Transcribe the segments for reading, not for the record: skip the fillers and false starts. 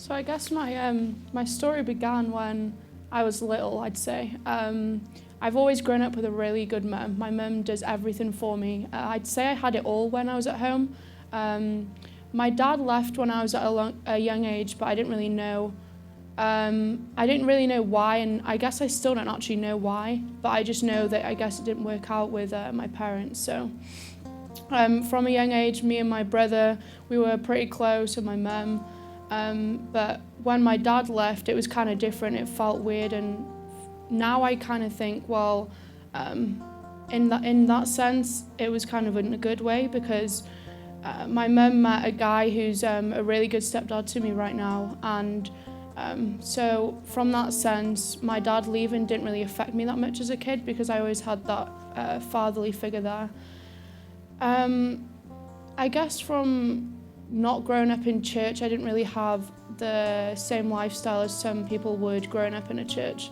So I guess my story began when I was little, I'd say. I've always grown up with a really good mum. My mum does everything for me. I'd say I had it all when I was at home. My dad left when I was at a young age, but I didn't really know. I didn't really know why, and I guess I still don't actually know why, but I just know that I guess it didn't work out with my parents. So from a young age, me and my brother, we were pretty close, and my mum. But when my dad left, it was kind of different. It felt weird, and now I kind of think, well, in that sense, it was kind of in a good way, because my mum met a guy who's a really good stepdad to me right now, and so from that sense, my dad leaving didn't really affect me that much as a kid, because I always had that fatherly figure there. I guess from not growing up in church, I didn't really have the same lifestyle as some people would growing up in a church.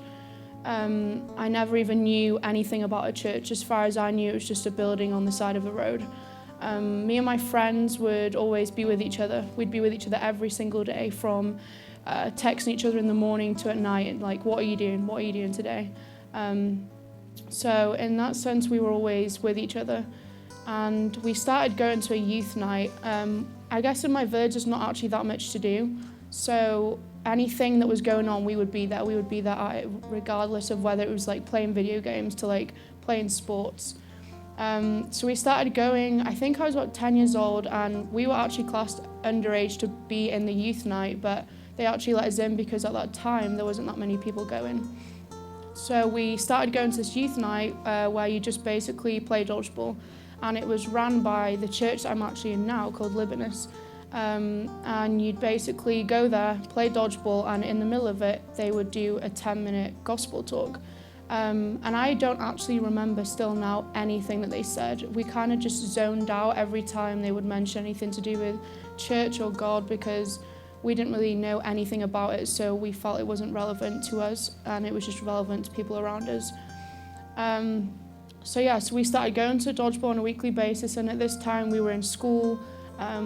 I never even knew anything about a church. As far as I knew, it was just a building on the side of a road. Me and my friends would always be with each other. We'd be with each other every single day, from texting each other in the morning to at night, and like, what are you doing? What are you doing today? So in that sense, we were always with each other. And we started going to a youth night. I guess in my village, there's not actually that much to do. So anything that was going on, we would be there. We would be there at it, regardless of whether it was like playing video games to like playing sports. So we started going, I think I was about 10 years old, and we were actually classed underage to be in the youth night, but they actually let us in because at that time there wasn't that many people going. So we started going to this youth night where you just basically play dodgeball, and it was ran by the church that I'm actually in now, called Libinus. And you'd basically go there, play dodgeball, and in the middle of it they would do a 10-minute gospel talk. And I don't actually remember still now anything that they said. We kind of just zoned out every time they would mention anything to do with church or God, because we didn't really know anything about it, so we felt it wasn't relevant to us, and it was just relevant to people around us. So we started going to dodgeball on a weekly basis, and at this time we were in school,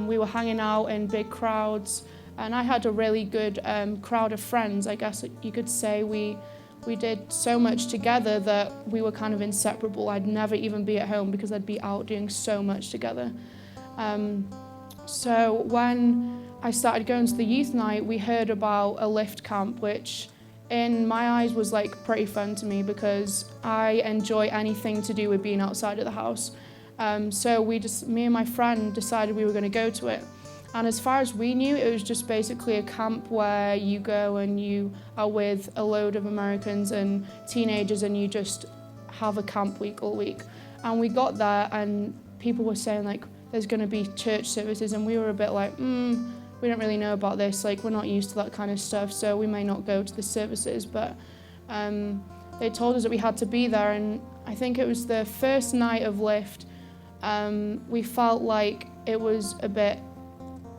we were hanging out in big crowds, and I had a really good crowd of friends. I guess you could say we did so much together that we were kind of inseparable. I'd never even be at home because I'd be out doing so much together. So when I started going to the youth night, we heard about a lift camp, which in my eyes was like pretty fun to me, because I enjoy anything to do with being outside of the house. So me and my friend decided we were going to go to it. And as far as we knew, it was just basically a camp where you go and you are with a load of Americans and teenagers, and you just have a camp week all week. And we got there, and people were saying like there's going to be church services, and we were a bit like, we don't really know about this, like we're not used to that kind of stuff, so we may not go to the services. But they told us that we had to be there, and I think it was the first night of Lift, we felt like it was a bit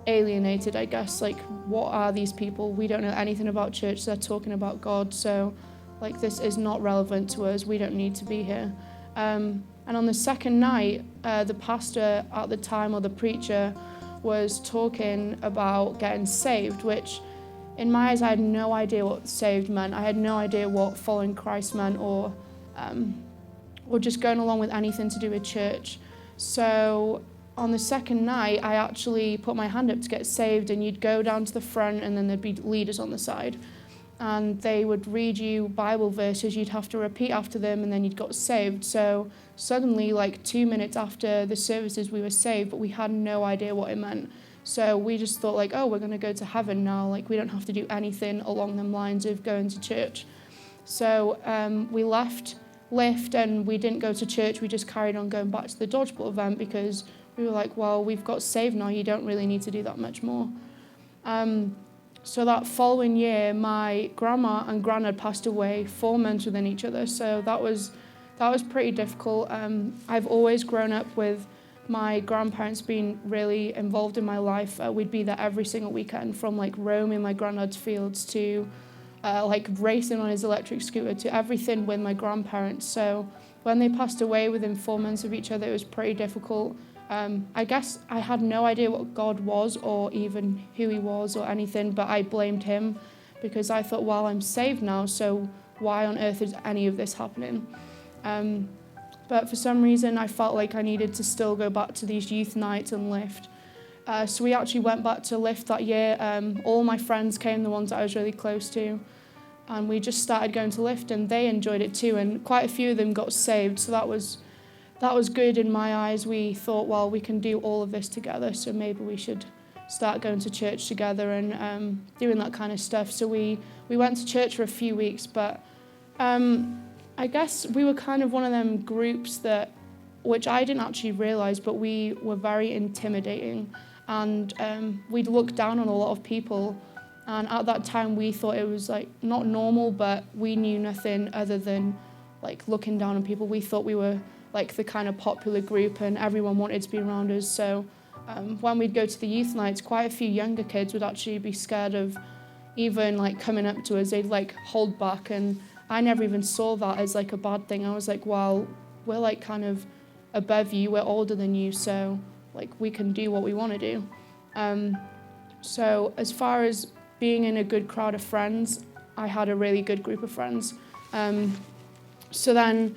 alienated, I guess. Like, what are these people? We don't know anything about church. They're talking about God, so like this is not relevant to us. We don't need to be here. And on the second night, the pastor at the time, or the preacher, was talking about getting saved, which in my eyes I had no idea what saved meant. I had no idea what following Christ meant, or just going along with anything to do with church. So on the second night, I actually put my hand up to get saved, and you'd go down to the front, and then there'd be leaders on the side, and they would read you Bible verses. You'd have to repeat after them, and then you'd got saved. So suddenly, like 2 minutes after the services, we were saved, but we had no idea what it meant. So we just thought like, oh, we're going to go to heaven now. Like, we don't have to do anything along the lines of going to church. So we left Lift, and we didn't go to church. We just carried on going back to the dodgeball event, because we were like, well, we've got saved now. You don't really need to do that much more. So that following year, my grandma and granddad passed away 4 months within each other. So that was pretty difficult. I've always grown up with my grandparents being really involved in my life. We'd be there every single weekend, from like roaming my granddad's fields to like racing on his electric scooter, to everything with my grandparents. So when they passed away within 4 months of each other, it was pretty difficult. I guess I had no idea what God was or even who he was or anything, but I blamed him because I thought, well, I'm saved now, so why on earth is any of this happening? But for some reason, I felt like I needed to still go back to these youth nights and lift. So we actually went back to lift that year. All my friends came, the ones that I was really close to, and we just started going to lift, and they enjoyed it too, and quite a few of them got saved, so that was good in my eyes. We thought, well, we can do all of this together, so maybe we should start going to church together and doing that kind of stuff. So we went to church for a few weeks, but I guess we were kind of one of them groups that, which I didn't actually realise, but we were very intimidating, and we'd look down on a lot of people, and at that time we thought it was like not normal, but we knew nothing other than like looking down on people. We thought we were like the kind of popular group and everyone wanted to be around us. So when we'd go to the youth nights, quite a few younger kids would actually be scared of even like coming up to us. They'd like hold back, and I never even saw that as like a bad thing. I was like, well, we're like kind of above you, we're older than you, so like we can do what we want to do. So as far as being in a good crowd of friends, I had a really good group of friends. So then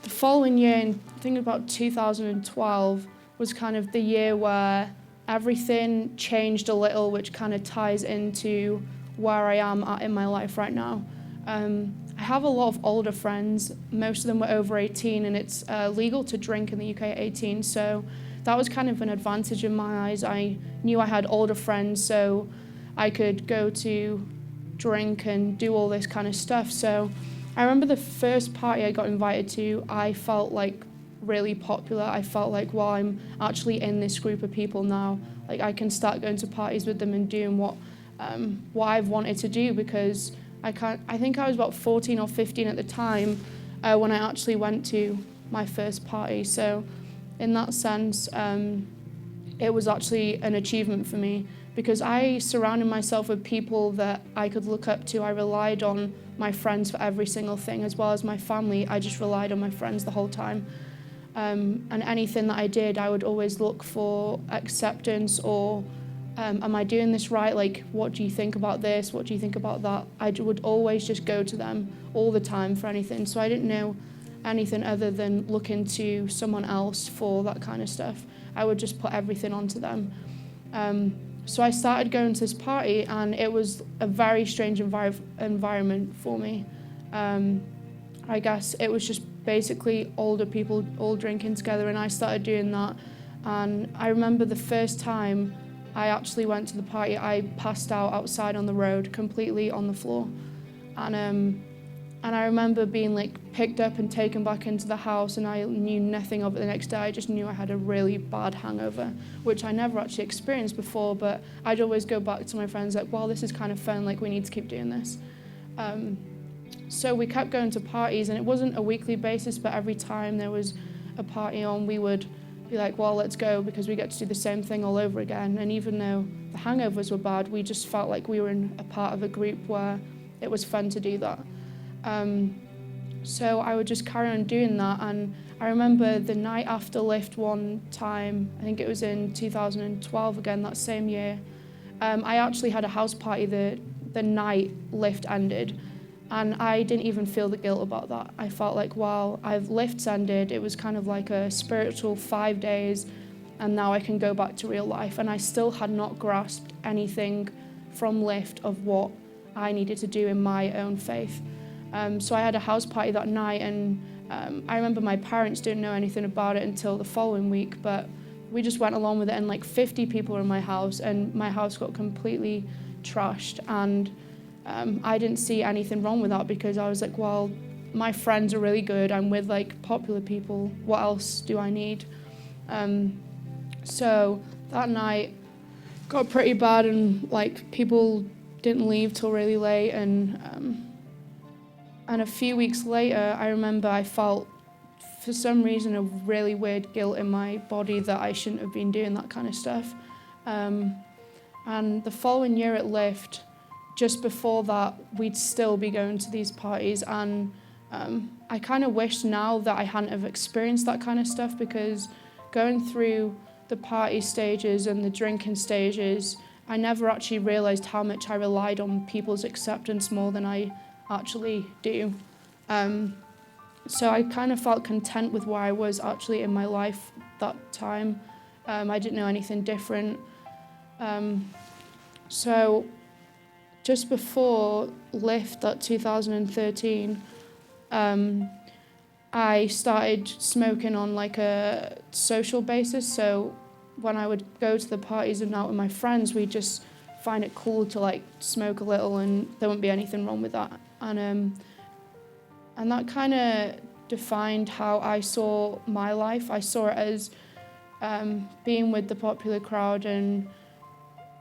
the following year, I think about 2012, was kind of the year where everything changed a little, which kind of ties into where I am at in my life right now. I have a lot of older friends. Most of them were over 18, and it's legal to drink in the UK at 18, so that was kind of an advantage in my eyes. I knew I had older friends, so I could go to drink and do all this kind of stuff. So I remember the first party I got invited to, I felt like really popular. I felt like, well, I'm actually in this group of people now. Like I can start going to parties with them and doing what I've wanted to do, because I think I was about 14 or 15 at the time when I actually went to my first party. So in that sense, it was actually an achievement for me, because I surrounded myself with people that I could look up to. I relied on my friends for every single thing, as well as my family. I just relied on my friends the whole time. And anything that I did, I would always look for acceptance, or am I doing this right? Like, what do you think about this? What do you think about that? I would always just go to them all the time for anything. So I didn't know anything other than looking to someone else for that kind of stuff. I would just put everything onto them. So I started going to this party, and it was a very strange environment for me. I guess it was just basically older people all drinking together, and I started doing that. And I remember the first time I actually went to the party, I passed out outside on the road, completely on the floor. And I remember being like picked up and taken back into the house, and I knew nothing of it the next day. I just knew I had a really bad hangover, which I never actually experienced before, but I'd always go back to my friends like, well, this is kind of fun, like we need to keep doing this. So we kept going to parties, and it wasn't a weekly basis, but every time there was a party on, we would be like, well, let's go, because we get to do the same thing all over again. And even though the hangovers were bad, we just felt like we were in a part of a group where it was fun to do that. So I would just carry on doing that. And I remember the night after lift one time, I think it was in 2012 again, that same year, I actually had a house party the night lift ended, and I didn't even feel the guilt about that. I felt like, well, lifts ended, it was kind of like a spiritual 5 days, and now I can go back to real life. And I still had not grasped anything from lift of what I needed to do in my own faith. So I had a house party that night, and I remember my parents didn't know anything about it until the following week, but we just went along with it, and like 50 people were in my house, and my house got completely trashed. And I didn't see anything wrong with that, because I was like, well, my friends are really good, I'm with like popular people, what else do I need? So that night got pretty bad, and like people didn't leave till really late, and a few weeks later, I remember I felt, for some reason, a really weird guilt in my body that I shouldn't have been doing that kind of stuff. And the following year at Lift, just before that, we'd still be going to these parties, and I kind of wish now that I hadn't have experienced that kind of stuff, because going through the party stages and the drinking stages, I never actually realised how much I relied on people's acceptance more than I actually do. So I kind of felt content with where I was actually in my life that time. I didn't know anything different. So just before Lift, that 2013, I started smoking on like a social basis. So when I would go to the parties and out with my friends, we'd just find it cool to like smoke a little, and there wouldn't be anything wrong with that. And that kind of defined how I saw my life. I saw it as being with the popular crowd and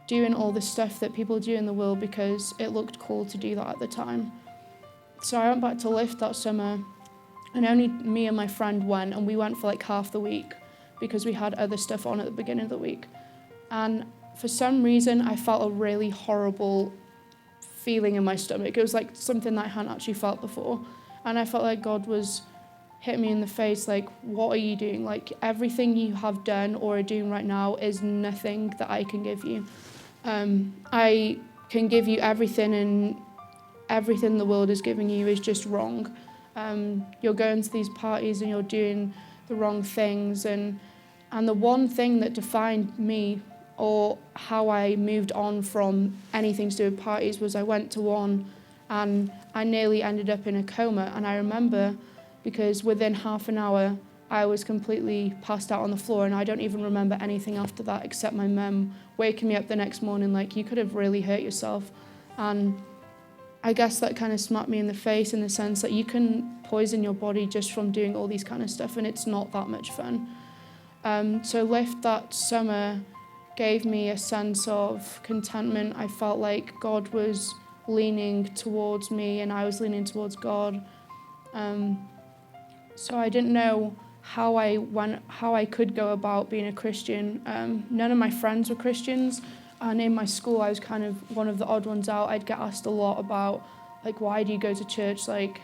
doing all the stuff that people do in the world because it looked cool to do that at the time. So I went back to Lift that summer, and only me and my friend went, and we went for like half the week because we had other stuff on at the beginning of the week. And for some reason, I felt a really horrible feeling in my stomach. It was like something that I hadn't actually felt before. And I felt like God was hitting me in the face, like, what are you doing? Like, everything you have done or are doing right now is nothing that I can give you. I can give you everything, and everything the world is giving you is just wrong. You're going to these parties and you're doing the wrong things. And the one thing that defined me or how I moved on from anything to do with parties was I went to one and I nearly ended up in a coma. And I remember because within half an hour, I was completely passed out on the floor, and I don't even remember anything after that except my mum waking me up the next morning like, you could have really hurt yourself. And I guess that kind of smacked me in the face in the sense that you can poison your body just from doing all these kind of stuff, and it's not that much fun. So Lift that summer gave me a sense of contentment. I felt like God was leaning towards me and I was leaning towards God. So I didn't know how I could go about being a Christian. None of my friends were Christians, and in my school I was kind of one of the odd ones out. I'd get asked a lot about, like, why do you go to church? Like,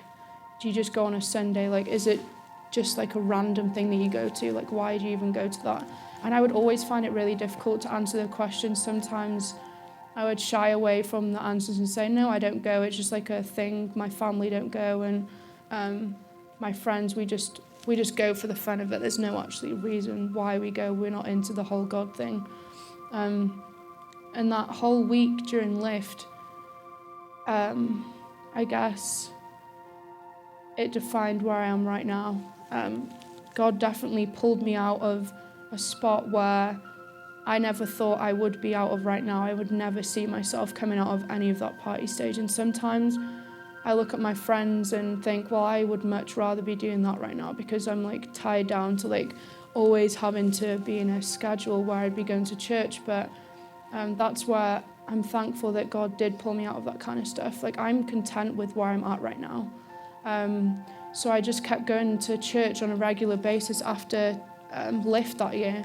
do you just go on a Sunday? Like, is it just like a random thing that you go to? Like, why do you even go to that? And I would always find it really difficult to answer the questions. Sometimes I would shy away from the answers and say, no, I don't go. It's just like a thing. My family don't go, and my friends, we just go for the fun of it. There's no actually reason why we go. We're not into the whole God thing. And that whole week during Lift, I guess it defined where I am right now. God definitely pulled me out of a spot where I never thought I would be out of right now. I would never see myself coming out of any of that party stage. And sometimes I look at my friends and think, well, I would much rather be doing that right now because I'm like tied down to like always having to be in a schedule where I'd be going to church. But that's where I'm thankful that God did pull me out of that kind of stuff. Like, I'm content with where I'm at right now. So I just kept going to church on a regular basis after Lift that year.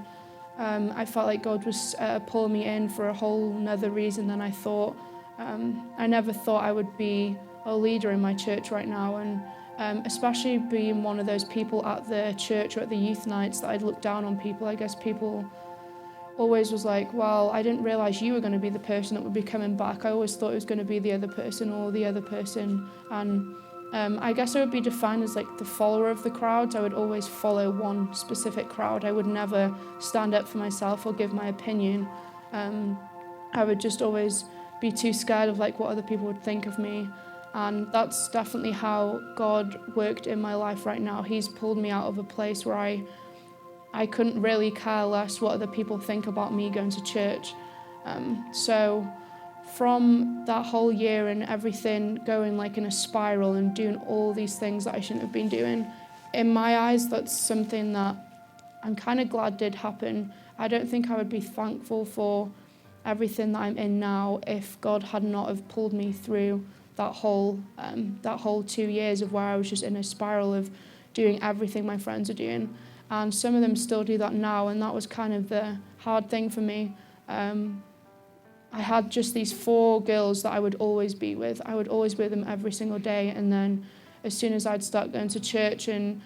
I felt like God was pulling me in for a whole nother reason than I thought. I never thought I would be a leader in my church right now, and especially being one of those people at the church or at the youth nights that I'd look down on people. I guess people always was like, well, I didn't realise you were going to be the person that would be coming back. I always thought it was going to be the other person or the other person. And I guess I would be defined as like the follower of the crowd. I would always follow one specific crowd. I would never stand up for myself or give my opinion. I would just always be too scared of like what other people would think of me. And that's definitely how God worked in my life right now. He's pulled me out of a place where I couldn't really care less what other people think about me going to church. So from that whole year and everything going like in a spiral and doing all these things that I shouldn't have been doing, in my eyes, that's something that I'm kind of glad did happen. I don't think I would be thankful for everything that I'm in now if God had not have pulled me through that whole 2 years of where I was just in a spiral of doing everything my friends are doing. And some of them still do that now, and that was kind of the hard thing for me. I had just these 4 girls that I would always be with. I would always be with them every single day, and then as soon as I'd start going to church and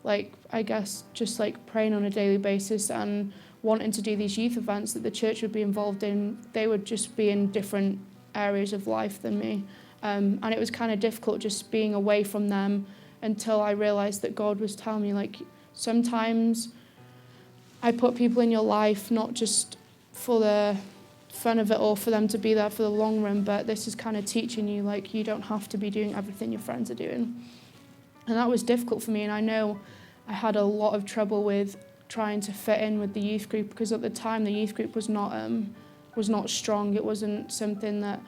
like, I guess, just like praying on a daily basis and wanting to do these youth events that the church would be involved in, they would just be in different areas of life than me. And it was kind of difficult just being away from them until I realised that God was telling me, like, sometimes I put people in your life not just for the fun of it or for them to be there for the long run, but this is kind of teaching you, like, you don't have to be doing everything your friends are doing. And that was difficult for me, and I know I had a lot of trouble with trying to fit in with the youth group, because at the time the youth group was not strong. It wasn't something that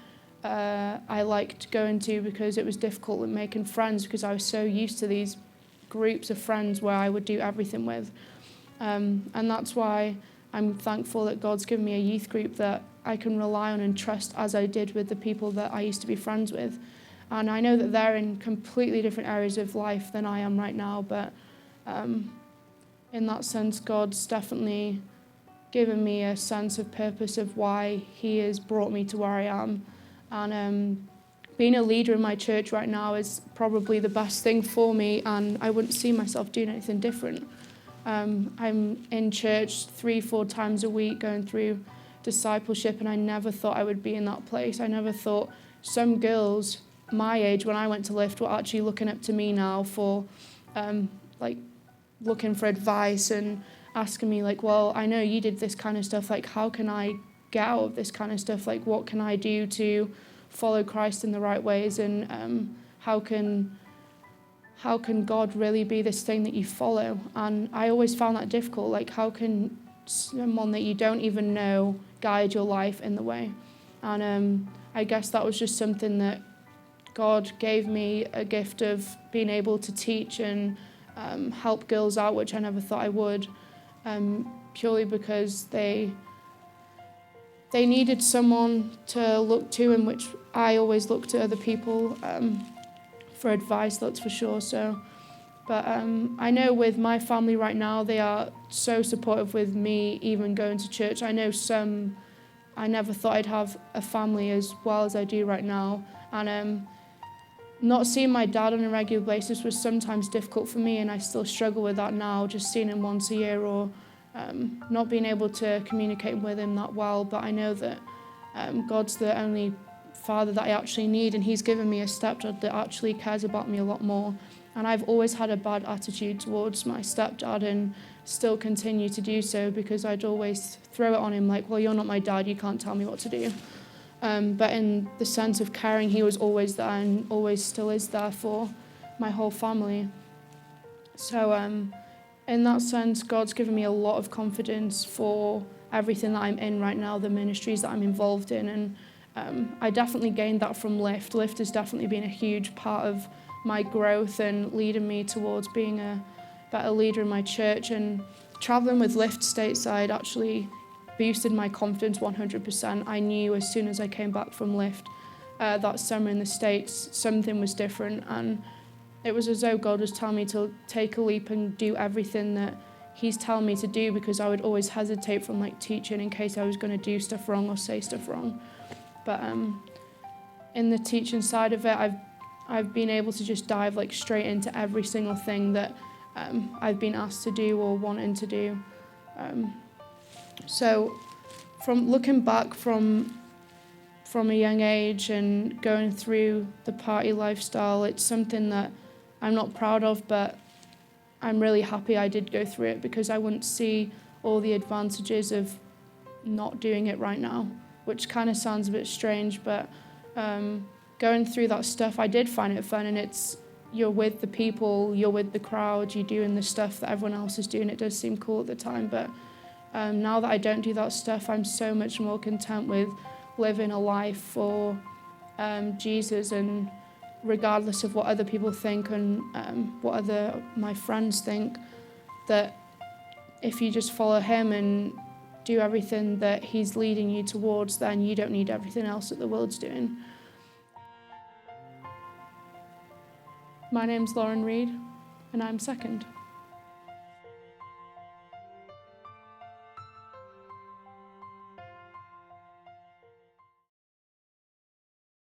I liked going to, because it was difficult with making friends, because I was so used to these groups of friends where I would do everything with. And that's why I'm thankful that God's given me a youth group that I can rely on and trust, as I did with the people that I used to be friends with. And I know that they're in completely different areas of life than I am right now, but in that sense, God's definitely given me a sense of purpose of why he has brought me to where I am. And being a leader in my church right now is probably the best thing for me, and I wouldn't see myself doing anything different. I'm in church 3-4 times a week going through discipleship, and I never thought I would be in that place. I never thought some girls my age when I went to Lift were actually looking up to me now for like looking for advice and asking me, like, well, I know you did this kind of stuff, like, how can I get out of this kind of stuff? Like, what can I do to follow Christ in the right ways? And how can God really be this thing that you follow? And I always found that difficult. Like, how can someone that you don't even know guide your life in the way? And I guess that was just something that God gave me, a gift of being able to teach and help girls out, which I never thought I would, purely because they needed someone to look to, in which I always look to other people for advice, that's for sure. So, but I know with my family right now, they are so supportive with me even going to church. I know I never thought I'd have a family as well as I do right now, and not seeing my dad on a regular basis was sometimes difficult for me, and I still struggle with that now, just seeing him once a year, or not being able to communicate with him that well. But I know that God's the only father that I actually need, and he's given me a stepdad that actually cares about me a lot more. And I've always had a bad attitude towards my stepdad, and still continue to do so, because I'd always throw it on him, like, well, you're not my dad, you can't tell me what to do. But in the sense of caring, he was always there and always still is there for my whole family. So in that sense, God's given me a lot of confidence for everything that I'm in right now, the ministries that I'm involved in. And I definitely gained that from Lift. Lift has definitely been a huge part of my growth and leading me towards being a better leader in my church. And traveling with Lift stateside actually boosted my confidence 100%. I knew as soon as I came back from Lift that summer in the States, something was different, and it was as though God was telling me to take a leap and do everything that he's telling me to do, because I would always hesitate from like teaching in case I was going to do stuff wrong or say stuff wrong. But in the teaching side of it, I've been able to just dive like straight into every single thing that I've been asked to do or wanting to do. So from looking back from a young age and going through the party lifestyle, it's something that I'm not proud of, but I'm really happy I did go through it, because I wouldn't see all the advantages of not doing it right now, which kind of sounds a bit strange, but going through that stuff, I did find it fun, and you're with the people, you're with the crowd, you're doing the stuff that everyone else is doing. It does seem cool at the time, but now that I don't do that stuff, I'm so much more content with living a life for Jesus, and regardless of what other people think and what my friends think, that if you just follow him and do everything that he's leading you towards, then you don't need everything else that the world's doing. My name's Reid, and I'm second.